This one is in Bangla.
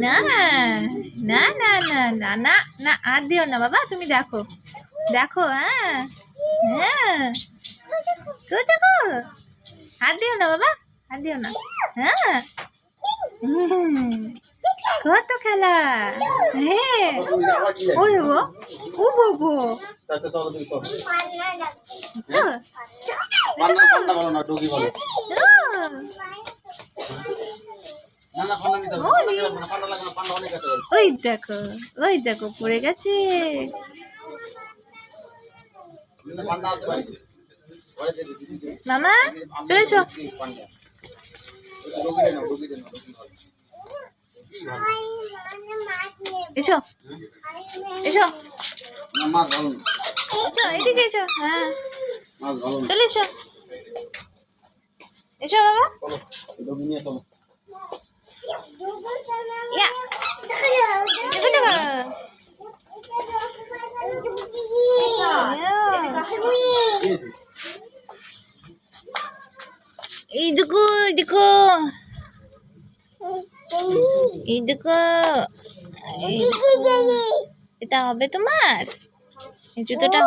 না না না না না না না, হাত দিও না বাবা, তুমি দেখো দেখো। হ্যাঁ হ্যাঁ, দেখো, হাত দিও না বাবা, হাত দিও না। হ্যাঁ, কত খেলা। হ্যাঁ, ওই ও বাবু, ওই দেখো, ওই দেখো পড়ে গেছে। মামা চলে এসো, এসো এসো এসো, এদিকে এসো। হ্যাঁ চলে এসো, এসো বাবা। ইয়া, দেখো দেখো। এই দেখো, দেখো, এই দেখো, এটা হবে তোমার, এই জুতোটা।